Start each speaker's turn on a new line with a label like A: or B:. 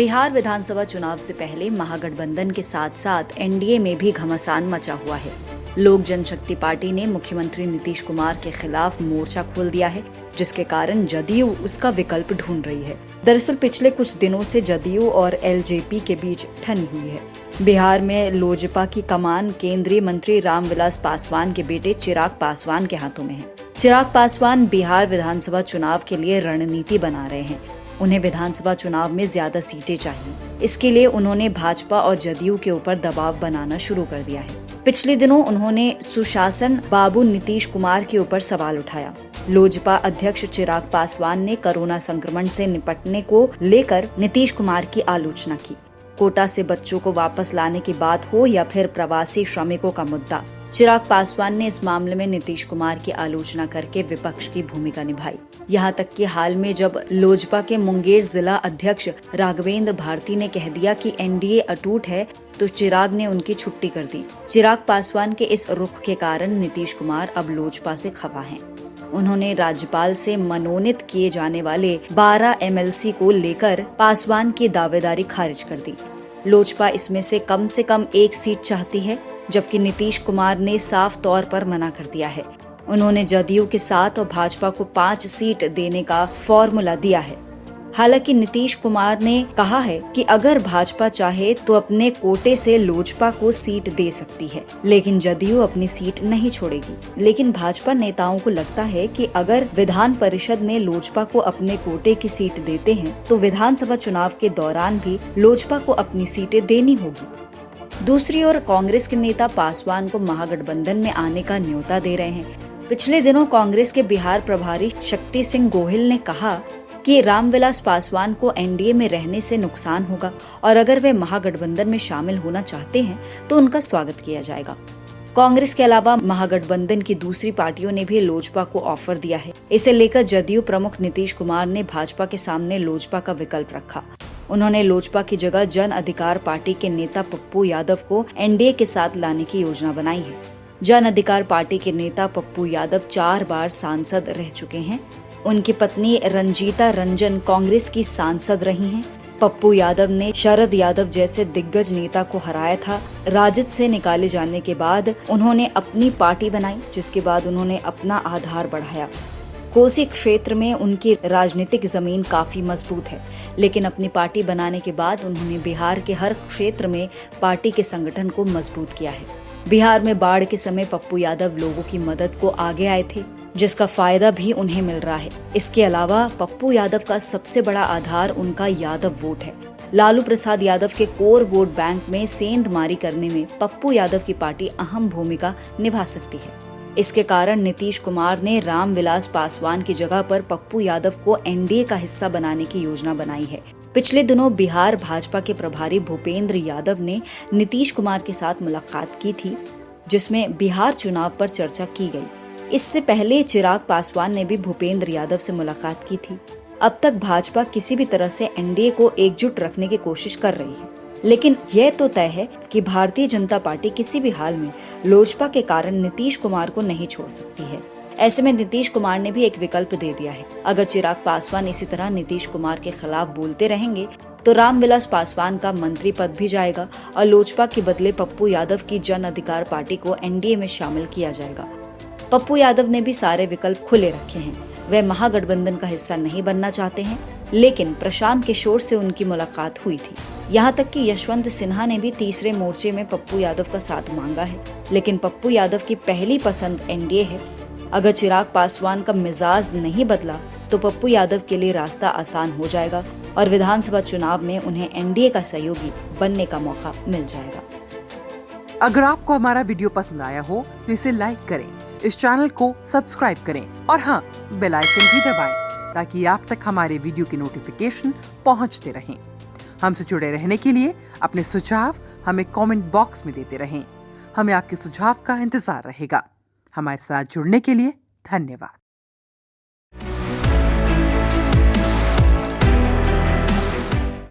A: बिहार विधानसभा चुनाव से पहले महागठबंधन के साथ साथ एनडीए में भी घमासान मचा हुआ है। लोक जनशक्ति पार्टी ने मुख्यमंत्री नीतीश कुमार के खिलाफ मोर्चा खोल दिया है, जिसके कारण जदयू उसका विकल्प ढूंढ रही है। दरअसल पिछले कुछ दिनों से जदयू और एलजेपी के बीच ठनी हुई है। बिहार में लोजपा की कमान केंद्रीय मंत्री रामविलास पासवान के बेटे चिराग पासवान के हाथों में है। चिराग पासवान बिहार विधानसभा चुनाव के लिए रणनीति बना रहे हैं। उन्हें विधानसभा चुनाव में ज्यादा सीटें चाहिए। इसके लिए उन्होंने भाजपा और जदयू के ऊपर दबाव बनाना शुरू कर दिया है। पिछले दिनों उन्होंने सुशासन बाबू नीतीश कुमार के ऊपर सवाल उठाया। लोजपा अध्यक्ष चिराग पासवान ने कोरोना संक्रमण से निपटने को लेकर नीतीश कुमार की आलोचना की। कोटा से बच्चों को वापस लाने की बात हो या फिर प्रवासी श्रमिकों का मुद्दा, चिराग पासवान ने इस मामले में नीतीश कुमार की आलोचना करके विपक्ष की भूमिका निभाई। यहाँ तक कि हाल में जब लोजपा के मुंगेर जिला अध्यक्ष राघवेंद्र भारती ने कह दिया कि एनडीए अटूट है, तो चिराग ने उनकी छुट्टी कर दी। चिराग पासवान के इस रुख के कारण नीतीश कुमार अब लोजपा से खफा हैं। उन्होंने राज्यपाल से मनोनीत किए जाने वाले 12 एमएलसी को लेकर पासवान की दावेदारी खारिज कर दी। लोजपा इसमें से कम एक सीट चाहती है, जबकि नीतीश कुमार ने साफ तौर पर मना कर दिया है। उन्होंने जदयू के 7 और भाजपा को 5 सीट देने का फॉर्मूला दिया है। हालांकि नीतीश कुमार ने कहा है कि अगर भाजपा चाहे तो अपने कोटे से लोजपा को सीट दे सकती है, लेकिन जदयू अपनी सीट नहीं छोड़ेगी। लेकिन भाजपा नेताओं को लगता है कि अगर विधान परिषद में लोजपा को अपने कोटे की सीट देते हैं, तो विधानसभा चुनाव के दौरान भी लोजपा को अपनी सीटें देनी होगी। दूसरी ओर कांग्रेस के नेता पासवान को महागठबंधन में आने का न्योता दे रहे हैं। पिछले दिनों कांग्रेस के बिहार प्रभारी शक्ति सिंह गोहिल ने कहा कि रामविलास पासवान को एनडीए में रहने से नुकसान होगा और अगर वे महागठबंधन में शामिल होना चाहते हैं तो उनका स्वागत किया जाएगा। कांग्रेस के अलावा महागठबंधन की दूसरी पार्टियों ने भी लोजपा को ऑफर दिया है। इसे लेकर जदयू प्रमुख नीतीश कुमार ने भाजपा के सामने लोजपा का विकल्प रखा। उन्होंने लोजपा की जगह जन अधिकार पार्टी के नेता पप्पू यादव को एनडीए के साथ लाने की योजना बनाई है। जन अधिकार पार्टी के नेता पप्पू यादव 4 बार सांसद रह चुके हैं। उनकी पत्नी रंजीता रंजन कांग्रेस की सांसद रही हैं। पप्पू यादव ने शरद यादव जैसे दिग्गज नेता को हराया था। राजद से निकाले जाने के बाद उन्होंने अपनी पार्टी बनाई, जिसके बाद उन्होंने अपना आधार बढ़ाया। कोसी क्षेत्र में उनकी राजनीतिक जमीन काफी मजबूत है, लेकिन अपनी पार्टी बनाने के बाद उन्होंने बिहार के हर क्षेत्र में पार्टी के संगठन को मजबूत किया है। बिहार में बाढ़ के समय पप्पू यादव लोगों की मदद को आगे आए थे, जिसका फायदा भी उन्हें मिल रहा है। इसके अलावा पप्पू यादव का सबसे बड़ा आधार उनका यादव वोट है। लालू प्रसाद यादव के कोर वोट बैंक में सेंधमारी करने में पप्पू यादव की पार्टी अहम भूमिका निभा सकती है। इसके कारण नीतीश कुमार ने रामविलास पासवान की जगह पर पप्पू यादव को एनडीए का हिस्सा बनाने की योजना बनाई है। पिछले दिनों बिहार भाजपा के प्रभारी भूपेंद्र यादव ने नीतीश कुमार के साथ मुलाकात की थी, जिसमें बिहार चुनाव पर चर्चा की गई। इससे पहले चिराग पासवान ने भी भूपेंद्र यादव से मुलाकात की थी। अब तक भाजपा किसी भी तरह से एनडीए को एकजुट रखने की कोशिश कर रही है, लेकिन यह तो तय है कि भारतीय जनता पार्टी किसी भी हाल में लोजपा के कारण नीतीश कुमार को नहीं छोड़ सकती है। ऐसे में नीतीश कुमार ने भी एक विकल्प दे दिया है। अगर चिराग पासवान इसी तरह नीतीश कुमार के खिलाफ बोलते रहेंगे तो रामविलास पासवान का मंत्री पद भी जाएगा और लोजपा के बदले पप्पू यादव की जन अधिकार पार्टी को एनडीए में शामिल किया जाएगा। पप्पू यादव ने भी सारे विकल्प खुले रखे हैं। वे महागठबंधन का हिस्सा नहीं बनना चाहते हैं, लेकिन प्रशांत किशोर से उनकी मुलाकात हुई थी। यहाँ तक कि यशवंत सिन्हा ने भी तीसरे मोर्चे में पप्पू यादव का साथ मांगा है, लेकिन पप्पू यादव की पहली पसंद एनडीए है। अगर चिराग पासवान का मिजाज नहीं बदला तो पप्पू यादव के लिए रास्ता आसान हो जाएगा और विधानसभा चुनाव में उन्हें एनडीए का सहयोगी बनने का मौका मिल जाएगा।
B: अगर आपको हमारा वीडियो पसंद आया हो तो इसे लाइक करें, इस चैनल को सब्सक्राइब करें और हाँ, बेल आइकन भी दबाएं ताकि आप तक हमारे वीडियो की नोटिफिकेशन पहुंचते रहें। हमसे जुड़े रहने के लिए अपने सुझाव हमें कमेंट बॉक्स में देते रहें। हमें आपके सुझाव का इंतजार रहेगा। हमारे साथ जुड़ने के लिए धन्यवाद।